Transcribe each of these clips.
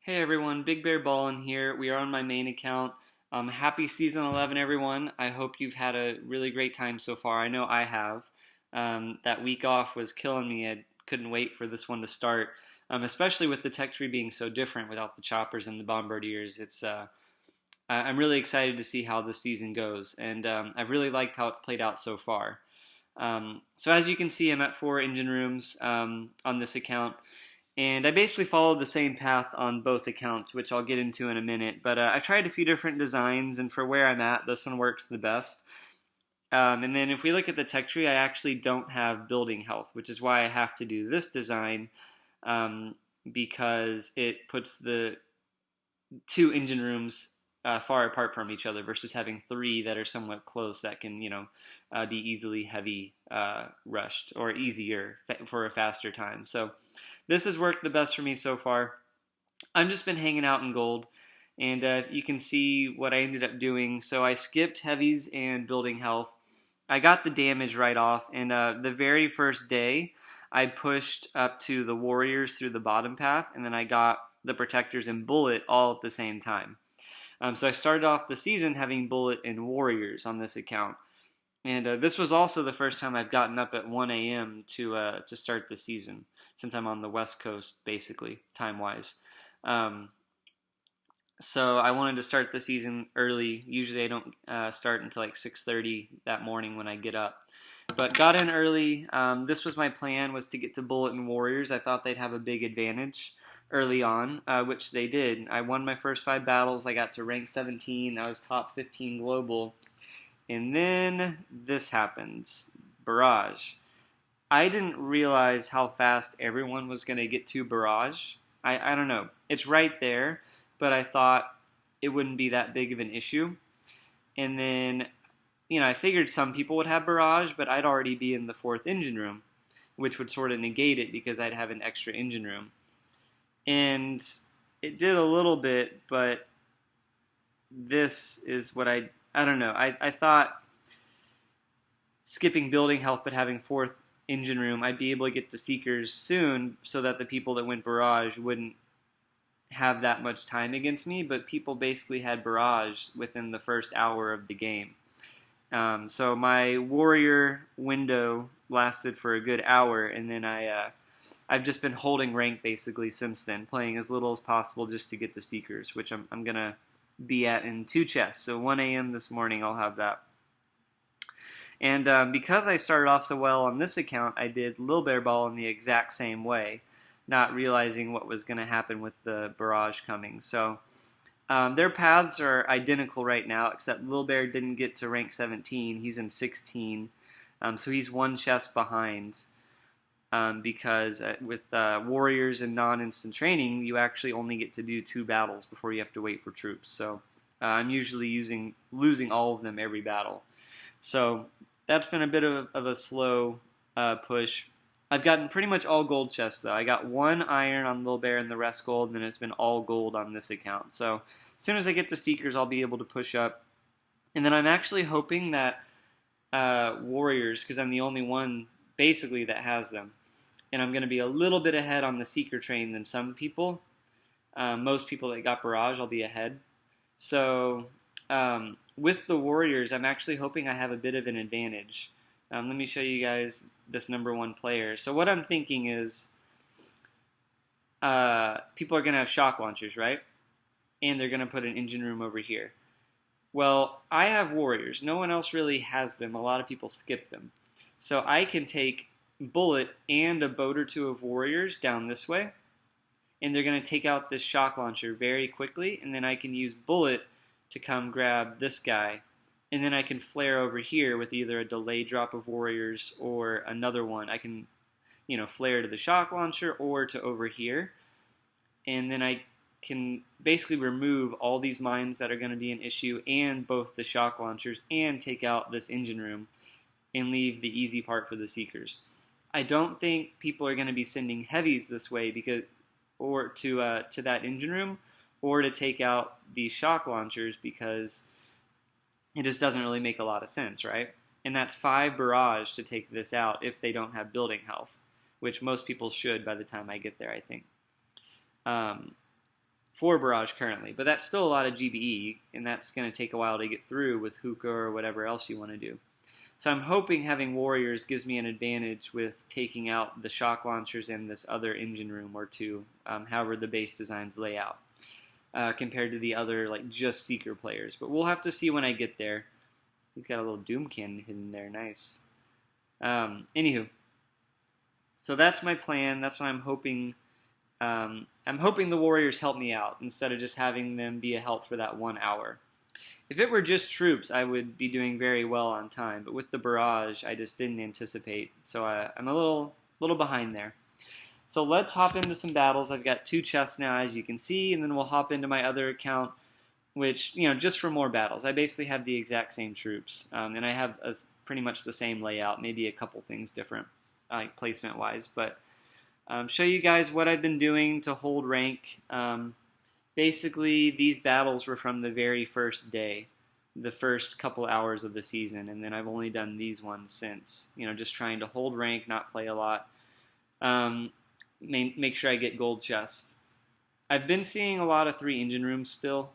Hey everyone, Big Bear Ballin here. We are on my main account. Happy season 11, everyone. I hope you've had a really great time so far. I know I have. That week off was killing me. I couldn't wait for this one to start, especially with the tech tree being so different without the choppers and the bombardiers. I'm really excited to see how this season goes, and I've really liked how it's played out so far. So as you can see, I'm at 4 engine rooms on this account. And I basically followed the same path on both accounts, which I'll get into in a minute. But I tried a few different designs, and for where I'm at, this one works the best. And then if we look at the tech tree, I actually don't have building health, which is why I have to do this design, um, because it puts the 2 engine rooms far apart from each other versus having 3 that are somewhat close that can, be easily heavy rushed or easier for a faster time. So this has worked the best for me so far. I've just been hanging out in gold, and you can see what I ended up doing. So I skipped heavies and building health. I got the damage right off, and the very first day, I pushed up to the warriors through the bottom path, and then I got the protectors and bullet all at the same time. So I started off the season having bullet and warriors on this account. And this was also the first time I've gotten up at 1 a.m. To start the season, since I'm on the West Coast, basically, time-wise. Um, so I wanted to start the season early. Usually I don't start until like 6:30 that morning when I get up. But got in early. This was my plan, was to get to Bullet and Warriors. I thought they'd have a big advantage early on, which they did. I won my first 5 battles. I got to rank 17. I was top 15 global. And then this happens. Barrage. I didn't realize how fast everyone was going to get to Barrage. I don't know. It's right there, but I thought it wouldn't be that big of an issue. And then, I figured some people would have Barrage, but I'd already be in the 4th engine room, which would sort of negate it because I'd have an extra engine room. And it did a little bit, but this is what I don't know. I thought skipping building health but having 4th engine room, I'd be able to get the Seekers soon so that the people that went Barrage wouldn't have that much time against me, but people basically had Barrage within the first hour of the game. So my Warrior window lasted for a good hour, and then I've just been holding rank basically since then, playing as little as possible just to get the Seekers, which I'm going to be at in 2 chests. So 1 a.m. this morning I'll have that. And because I started off so well on this account, I did Lil Bear Ball in the exact same way, not realizing what was going to happen with the Barrage coming. So their paths are identical right now, except Lil Bear didn't get to rank 17. He's in 16, so he's 1 chest behind. Because with warriors and non-instant training, you actually only get to do 2 battles before you have to wait for troops. So I'm usually losing all of them every battle. So that's been a bit of a slow push. I've gotten pretty much all gold chests though. I got 1 iron on Lil Bear and the rest gold, and then it's been all gold on this account. So as soon as I get the Seekers, I'll be able to push up. And then I'm actually hoping that warriors, because I'm the only one basically that has them, and I'm going to be a little bit ahead on the Seeker train than some people. Most people that got Barrage, I'll be ahead. So with the Warriors, I'm actually hoping I have a bit of an advantage. Let me show you guys this number 1 player. So what I'm thinking is people are going to have shock launchers, right? And they're going to put an engine room over here. Well, I have Warriors. No one else really has them. A lot of people skip them. So I can take Bullet and a boat or 2 of Warriors down this way, and they're going to take out this shock launcher very quickly, and then I can use Bullet to come grab this guy, and then I can flare over here with either a delayed drop of Warriors or another one. I can, flare to the shock launcher or to over here, and then I can basically remove all these mines that are going to be an issue and both the shock launchers and take out this engine room and leave the easy part for the Seekers. I don't think people are going to be sending heavies this way or to that engine room, or to take out these shock launchers, because it just doesn't really make a lot of sense, right? And that's 5 Barrage to take this out if they don't have building health, which most people should by the time I get there, I think. 4 barrage currently, but that's still a lot of GBE, and that's going to take a while to get through with hookah or whatever else you want to do. So I'm hoping having warriors gives me an advantage with taking out the shock launchers in this other engine room or two, however the base designs lay out, compared to the other like just seeker players. But we'll have to see when I get there. He's got a little doom cannon hidden there, nice. Anywho, so that's my plan. That's what I'm hoping. I'm hoping the warriors help me out instead of just having them be a help for that 1 hour. If it were just troops, I would be doing very well on time, but with the barrage, I just didn't anticipate, so I'm a little behind there. So let's hop into some battles. I've got 2 chests now, as you can see, and then we'll hop into my other account, which, just for more battles. I basically have the exact same troops, and I have pretty much the same layout, maybe a couple things different, like placement-wise, but show you guys what I've been doing to hold rank. Basically, these battles were from the very first day, the first couple hours of the season, and then I've only done these ones since. Just trying to hold rank, not play a lot, make sure I get gold chests. I've been seeing a lot of 3 engine rooms still,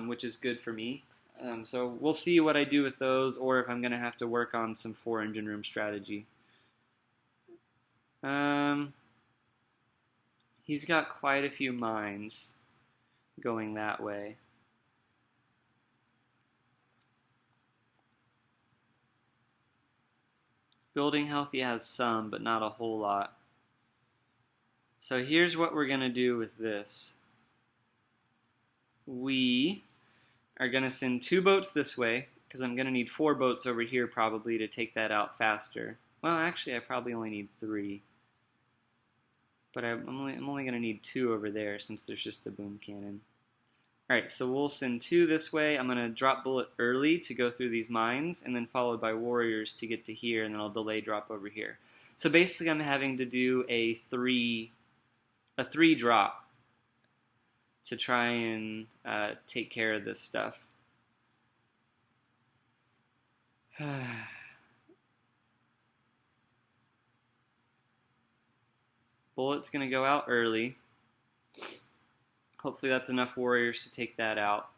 which is good for me. So we'll see what I do with those, or if I'm going to have to work on some 4 engine room strategy. He's got quite a few mines going that way. Building health, he has some, but not a whole lot. So here's what we're going to do with this. We are going to send 2 boats this way, because I'm going to need 4 boats over here probably to take that out faster. Well, actually, I probably only need 3. But I'm only going to need 2 over there since there's just the boom cannon. Alright, so we'll send 2 this way. I'm going to drop bullet early to go through these mines, and then followed by warriors to get to here, and then I'll delay drop over here. So basically I'm having to do a 3 drop to try and take care of this stuff. Bullet's going to go out early. Hopefully that's enough warriors to take that out.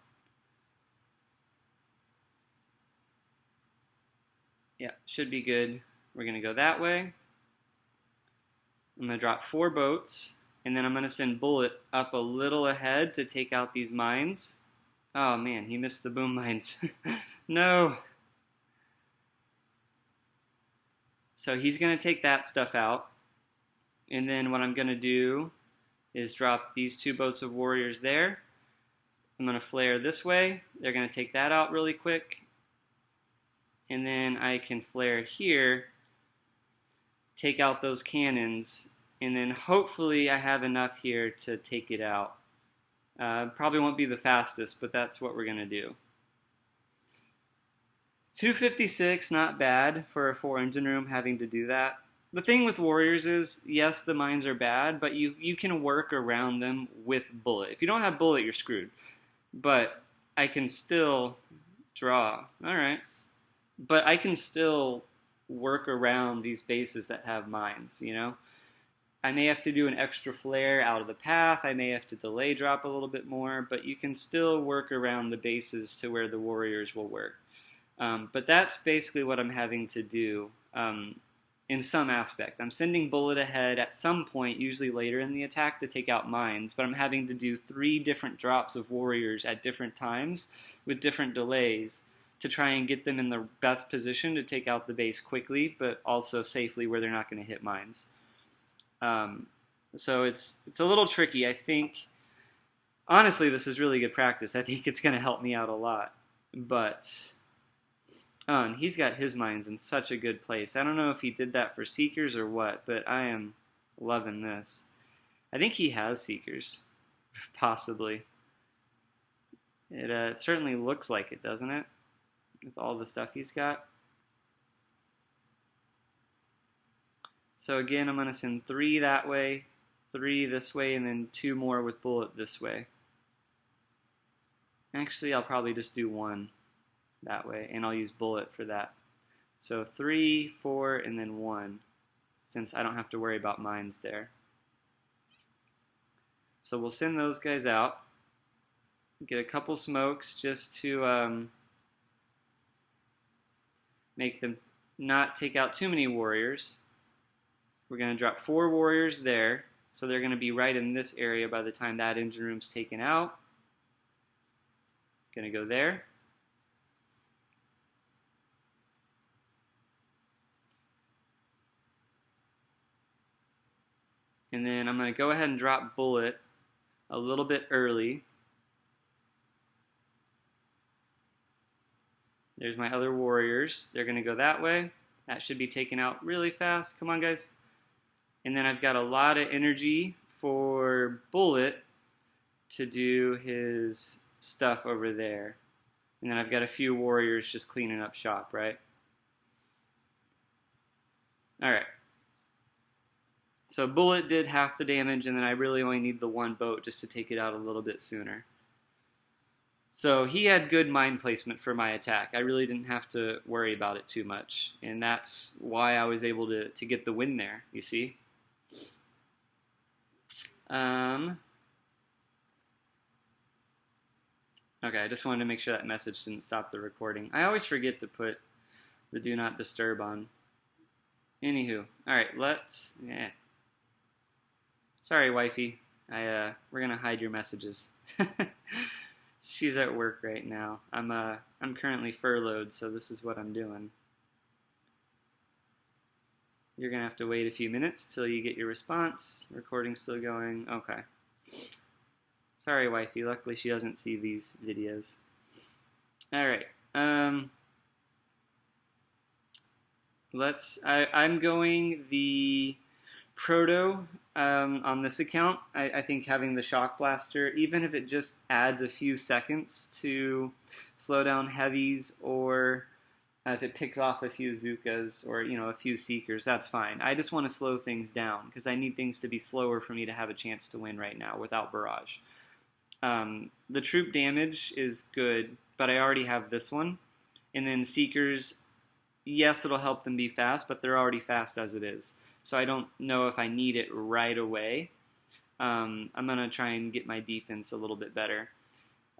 Yeah, should be good. We're going to go that way. I'm going to drop 4 boats, and then I'm going to send Bullet up a little ahead to take out these mines. Oh man, he missed the boom mines. No! So he's going to take that stuff out. And then what I'm going to do is drop these 2 boats of warriors there. I'm going to flare this way. They're going to take that out really quick. And then I can flare here, take out those cannons, and then hopefully I have enough here to take it out. Probably won't be the fastest, but that's what we're going to do. 256, not bad for a 4 engine room having to do that. The thing with warriors is, yes, the mines are bad, but you can work around them with bullet. If you don't have bullet, you're screwed. But I can still draw. Alright. But I can still work around these bases that have mines, I may have to do an extra flare out of the path. I may have to delay drop a little bit more, but you can still work around the bases to where the warriors will work. But that's basically what I'm having to do. In some aspect. I'm sending Bullet ahead at some point, usually later in the attack, to take out mines, but I'm having to do 3 different drops of warriors at different times with different delays to try and get them in the best position to take out the base quickly, but also safely where they're not going to hit mines. So it's a little tricky. I think, honestly, this is really good practice. I think it's going to help me out a lot, but... Oh, and he's got his mines in such a good place. I don't know if he did that for Seekers or what, but I am loving this. I think he has Seekers, possibly. It certainly looks like it, doesn't it? With all the stuff he's got. So again, I'm going to send 3 that way, 3 this way, and then 2 more with Bullet this way. Actually, I'll probably just do 1. That way, and I'll use Bullet for that. So 3, 4, and then 1, since I don't have to worry about mines there. So we'll send those guys out. get a couple smokes just to make them not take out too many warriors. We're going to drop 4 warriors there, so they're going to be right in this area by the time that engine room's taken out. Going to go there. And then I'm going to go ahead and drop bullet a little bit early. There's my other warriors. They're going to go that way. That should be taken out really fast. Come on, guys. And then I've got a lot of energy for bullet to do his stuff over there. And then I've got a few warriors just cleaning up shop, right? Alright. So bullet did half the damage, and then I really only need the 1 boat just to take it out a little bit sooner. So he had good mine placement for my attack. I really didn't have to worry about it too much. And that's why I was able to get the win there, you see? Okay, I just wanted to make sure that message didn't stop the recording. I always forget to put the do not disturb on. Anywho, alright, yeah. Sorry, wifey. We're gonna hide your messages. She's at work right now. I'm currently furloughed, so this is what I'm doing. You're gonna have to wait a few minutes till you get your response. Recording's still going. Okay. Sorry, wifey. Luckily, she doesn't see these videos. All right. I'm going the proto on this account. I think having the shock blaster, even if it just adds a few seconds to slow down heavies, or if it picks off a few Zukas or a few Seekers, that's fine. I just want to slow things down because I need things to be slower for me to have a chance to win right now without barrage. The troop damage is good, but I already have this one. And then Seekers, yes, it'll help them be fast, but they're already fast as it is. So I don't know if I need it right away. I'm going to try and get my defense a little bit better.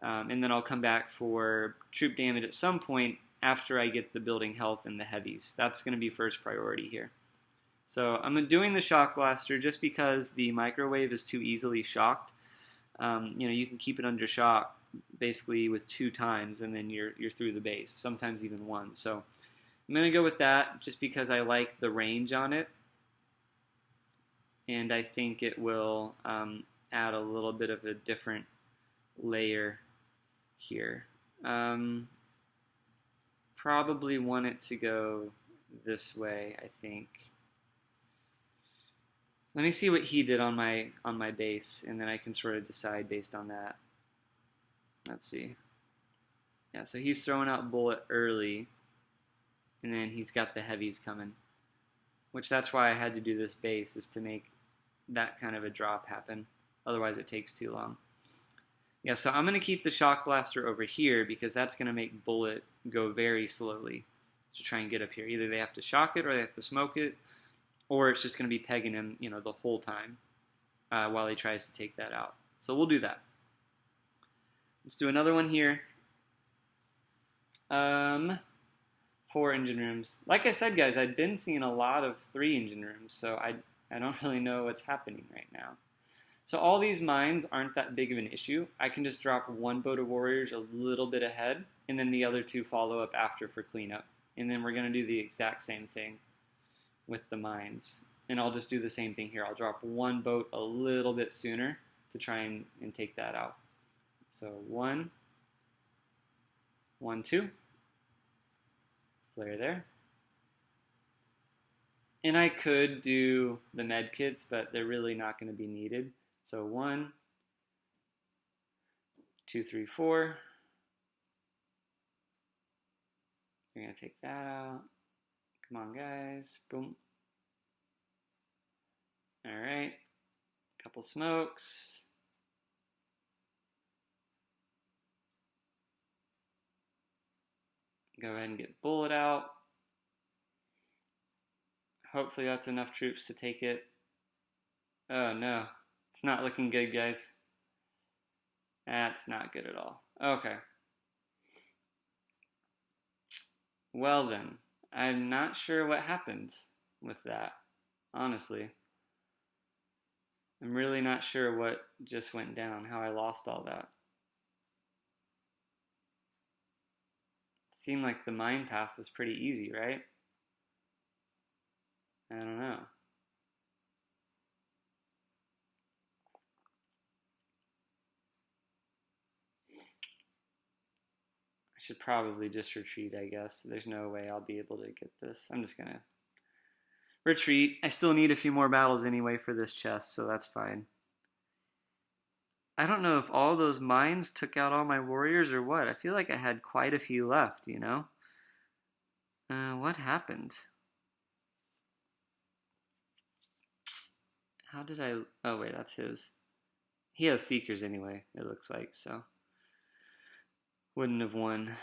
And then I'll come back for troop damage at some point after I get the building health and the heavies. That's going to be first priority here. So I'm doing the shock blaster just because the microwave is too easily shocked. You can keep it under shock basically with 2 times, and then you're through the base, sometimes even 1. So I'm going to go with that just because I like the range on it, and I think it will add a little bit of a different layer here. Probably want it to go this way, I think. Let me see what he did on my base, and then I can sort of decide based on that. Let's see. Yeah, so he's throwing out bullet early, and then he's got the heavies coming, which that's why I had to do this base, is to make that kind of a drop happen. Otherwise it takes too long. Yeah, so I'm going to keep the shock blaster over here because that's going to make bullet go very slowly to try and get up here. Either they have to shock it or they have to smoke it, or it's just going to be pegging him, the whole time while he tries to take that out. So we'll do that. Let's do another one here. 4 engine rooms. Like I said, guys, I've been seeing a lot of 3 engine rooms, so I don't really know what's happening right now. So all these mines aren't that big of an issue. I can just drop 1 boat of warriors a little bit ahead, and then the other 2 follow up after for cleanup. And then we're going to do the exact same thing with the mines. And I'll just do the same thing here. I'll drop 1 boat a little bit sooner to try and take that out. So 1, 1, 2. Flare there. And I could do the med kits, but they're really not going to be needed. So 1, 2, 3, 4. We're going to take that out. Come on, guys. Boom. All right. Couple smokes. Go ahead and get bullet out. Hopefully that's enough troops to take it. Oh no, it's not looking good, guys. That's not good at all. Okay. Well then, I'm not sure what happened with that, honestly. I'm really not sure what just went down, how I lost all that. It seemed like the mine path was pretty easy, right? I don't know. I should probably just retreat, I guess. There's no way I'll be able to get this. I'm just gonna retreat. I still need a few more battles anyway for this chest, so that's fine. I don't know if all those mines took out all my warriors or what. I feel like I had quite a few left, you know? What happened? How did I... Oh, wait, that's his. He has Seekers anyway, it looks like, so... Wouldn't have won.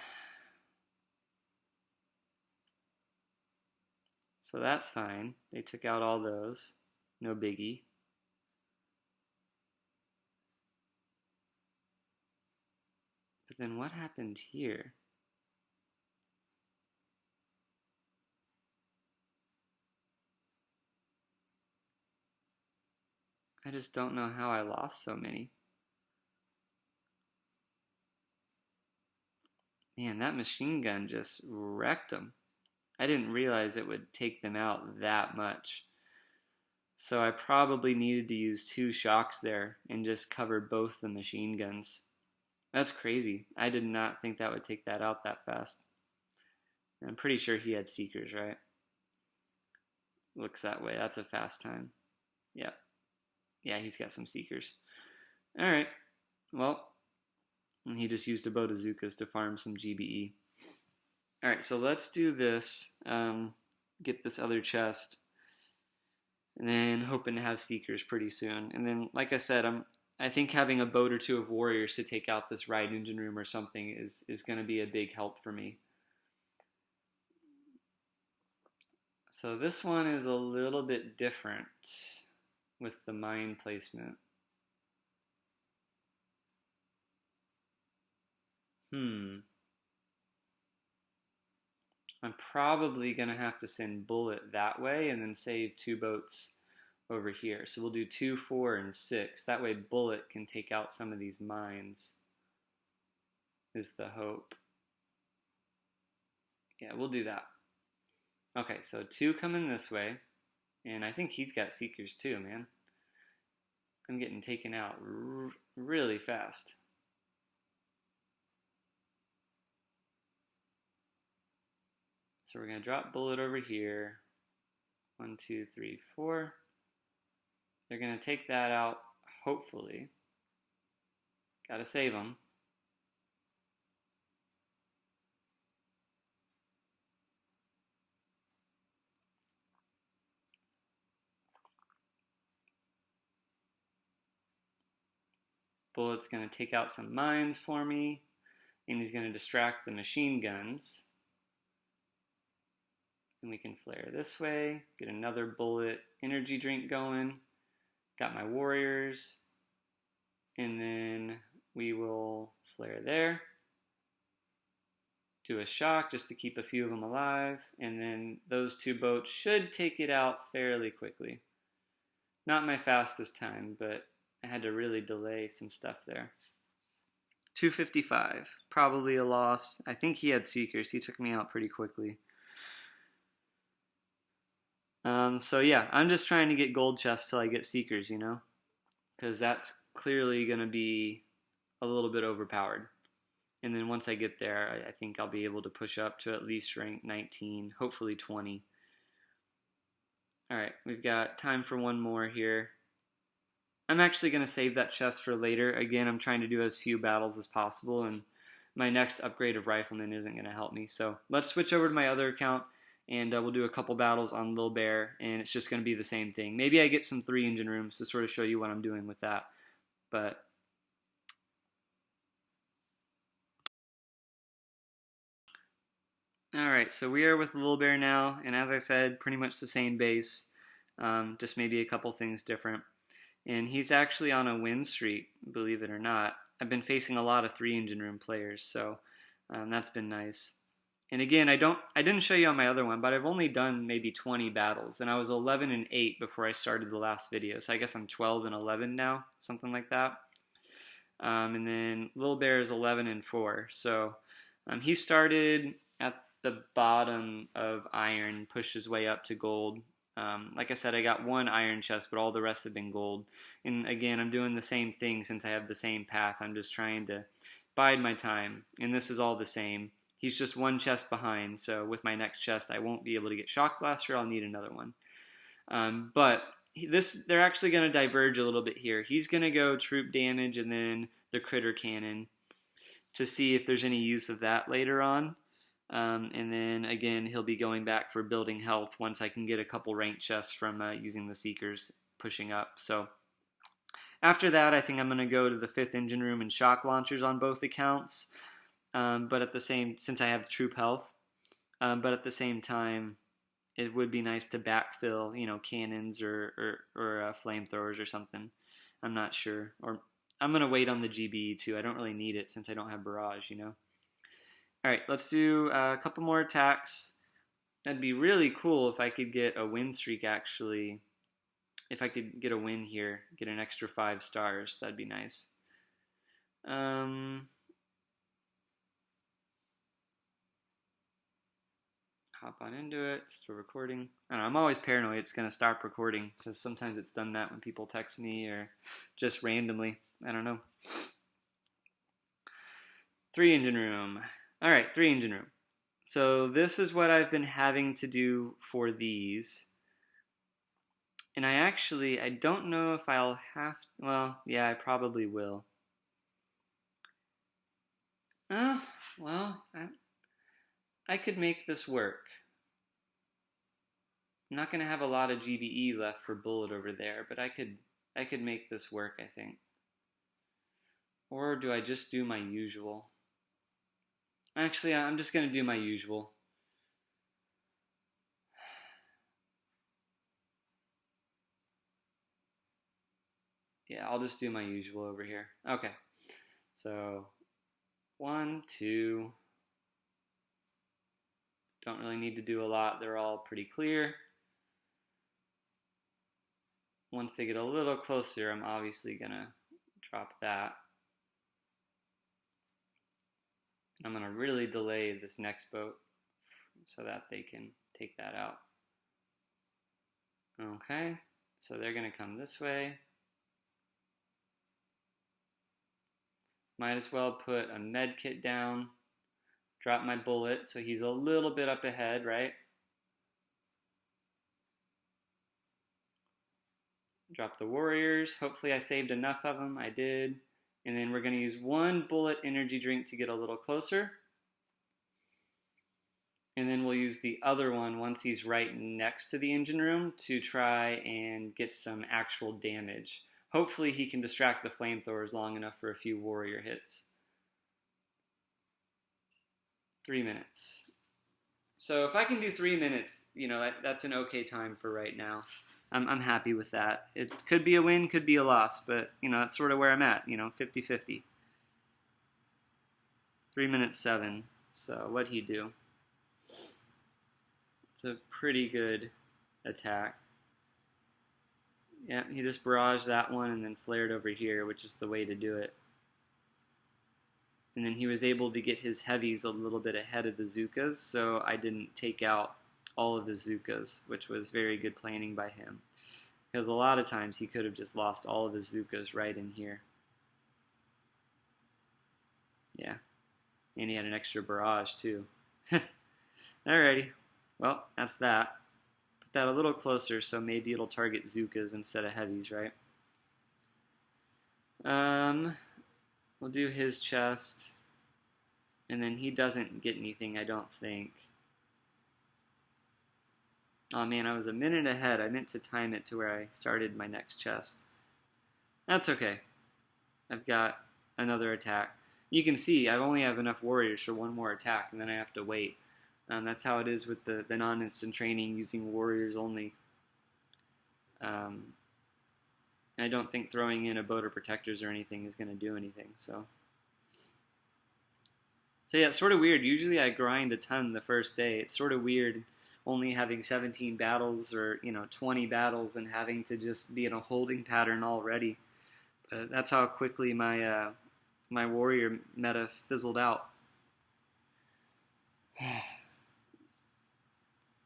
So that's fine. They took out all those. No biggie. But then what happened here? I just don't know how I lost so many. Man, that machine gun just wrecked them. I didn't realize it would take them out that much. So I probably needed to use 2 shocks there and just cover both the machine guns. That's crazy. I did not think that would take that out that fast. I'm pretty sure he had Seekers, right? Looks that way. That's a fast time. Yeah. Yeah, he's got some Seekers. Alright. Well, he just used a Botazukas to farm some GBE. Alright, so let's do this. Get this other chest. And then hoping to have Seekers pretty soon. And then, like I said, I think having a boat or 2 of warriors to take out this ride engine room or something is going to be a big help for me. So this one is a little bit different with the mine placement. I'm probably going to have to send Bullet that way and then save 2 boats over here. So we'll do 2, 4, and 6. That way Bullet can take out some of these mines, is the hope. Yeah, we'll do that. Okay, so 2 coming this way. And I think he's got Seekers too, man. I'm getting taken out really fast. So we're going to drop Bullet over here. 1, 2, 3, 4. They're going to take that out, hopefully. Gotta save them. Bullet's going to take out some mines for me, and he's going to distract the machine guns. And we can flare this way, get another Bullet energy drink going. Got my warriors, and then we will flare there. Do a shock just to keep a few of them alive, and then those 2 boats should take it out fairly quickly. Not my fastest time, but I had to really delay some stuff there. 255, probably a loss. I think he had Seekers. He took me out pretty quickly. So yeah, I'm just trying to get gold chests till I get Seekers, you know? Because that's clearly going to be a little bit overpowered. And then once I get there, I think I'll be able to push up to at least rank 19, hopefully 20. Alright, we've got time for one more here. I'm actually going to save that chest for later. Again, I'm trying to do as few battles as possible, and my next upgrade of Rifleman isn't going to help me. So let's switch over to my other account, and we'll do a couple battles on Lil Bear, and it's just going to be the same thing. Maybe I get some 3 engine rooms to sort of show you what I'm doing with that. But alright, so we are with Lil Bear now, and as I said, pretty much the same base, just maybe a couple things different. And he's actually on a win streak, believe it or not. I've been facing a lot of 3 engine room players, so that's been nice. And again, I didn't show you on my other one, but I've only done maybe 20 battles, and I was 11 and 8 before I started the last video. So I guess I'm 12 and 11 now, something like that. And then Little Bear is 11 and 4. So he started at the bottom of iron, pushed his way up to gold. Like I said, I got 1 iron chest, but all the rest have been gold. And again, I'm doing the same thing since I have the same path. I'm just trying to bide my time. And this is all the same. He's just 1 chest behind, so with my next chest, I won't be able to get Shock Blaster. I'll need another one. But they're actually going to diverge a little bit here. He's going to go troop damage and then the critter cannon to see if there's any use of that later on. And then again, he'll be going back for building health once I can get a couple ranked chests from using the Seekers pushing up. So after that, I think I'm going to go to the 5th engine room and shock launchers on both accounts. But at the same, since I have troop health, but at the same time, it would be nice to backfill, cannons or flamethrowers or something. I'm not sure. Or I'm going to wait on the GBE too. I don't really need it since I don't have barrage, All right, let's do a couple more attacks. That'd be really cool if I could get a win streak, actually. If I could get a win here, get an extra 5 stars, that'd be nice. Hop on into it, still recording. I don't know, I'm always paranoid it's going to stop recording because sometimes it's done that when people text me or just randomly. I don't know. 3 engine room. All right, 3 engine room. So this is what I've been having to do for these. And I don't know if I'll have, well, yeah, I probably will. Oh, well, I could make this work. I'm not going to have a lot of GBE left for bullet over there, but I could make this work, I think. Or do I just do my usual? Actually, I'm just going to do my usual. Yeah, I'll just do my usual over here. Okay. So, 1, 2. Don't really need to do a lot. They're all pretty clear. Once they get a little closer, I'm obviously going to drop that. I'm going to really delay this next boat so that they can take that out. Okay, so they're going to come this way. Might as well put a med kit down, drop my bullet so he's a little bit up ahead, right? Drop the warriors. Hopefully I saved enough of them. I did. And then we're going to use 1 bullet energy drink to get a little closer. And then we'll use the other one once he's right next to the engine room to try and get some actual damage. Hopefully he can distract the flamethrowers long enough for a few warrior hits. 3 minutes. So if I can do 3 minutes, that's an okay time for right now. I'm happy with that. It could be a win, could be a loss, but that's sort of where I'm at, 50-50. 3 minutes 7. So what'd he do? It's a pretty good attack. Yeah, he just barraged that one and then flared over here, which is the way to do it. And then he was able to get his heavies a little bit ahead of the Zookas, so I didn't take out all of the Zookas, which was very good planning by him. Because a lot of times he could have just lost all of his Zookas right in here. Yeah. And he had an extra barrage too. Alrighty. Well, that's that. Put that a little closer so maybe it'll target Zookas instead of heavies, right? We'll do his chest. And then he doesn't get anything, I don't think. Oh man, I was a minute ahead. I meant to time it to where I started my next chest. That's okay. I've got another attack. You can see I only have enough warriors for 1 more attack, and then I have to wait. That's how it is with the non-instant training using warriors only. And And I don't think throwing in a boat or protectors or anything is going to do anything. So yeah, it's sort of weird. Usually I grind a ton the first day. It's sort of weird only having 17 battles or 20 battles and having to just be in a holding pattern already. But that's how quickly my my warrior meta fizzled out.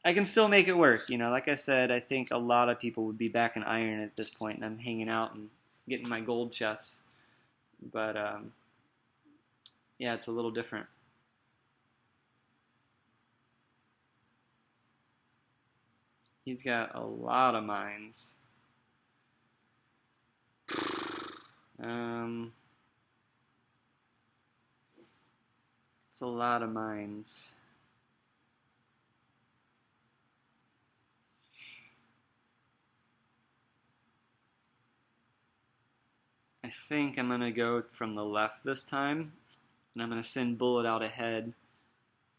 I can still make it work. Like I said, I think a lot of people would be back in iron at this point, and I'm hanging out and getting my gold chests. But yeah, it's a little different. He's got a lot of mines. It's a lot of mines. I think I'm going to go from the left this time, and I'm going to send Bullet out ahead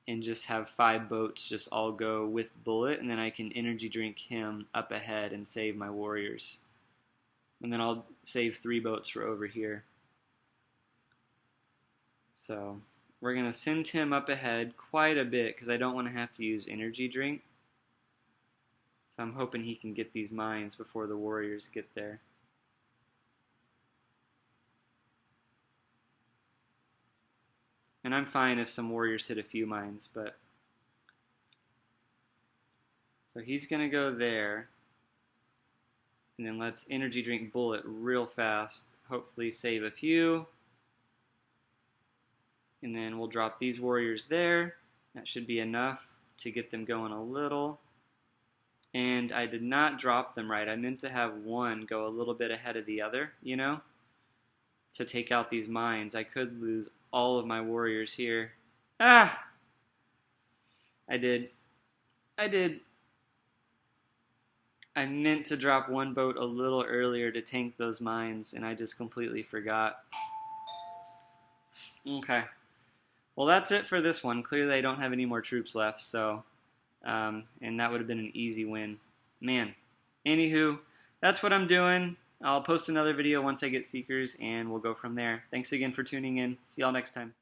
and just have 5 boats just all go with Bullet, and then I can energy drink him up ahead and save my warriors. And then I'll save 3 boats for over here. So we're going to send him up ahead quite a bit because I don't want to have to use energy drink. So I'm hoping he can get these mines before the warriors get there. And I'm fine if some warriors hit a few mines, but... So he's going to go there. And then let's energy drink Bullet real fast. Hopefully save a few. And then we'll drop these warriors there. That should be enough to get them going a little. And I did not drop them right. I meant to have one go a little bit ahead of the other, to take out these mines. I could lose all of my warriors here. Ah! I did. I meant to drop one boat a little earlier to tank those mines, and I just completely forgot. Okay. Well, that's it for this one. Clearly I don't have any more troops left, so... and that would have been an easy win. Man. Anywho, that's what I'm doing. I'll post another video once I get Seekers, and we'll go from there. Thanks again for tuning in. See y'all next time.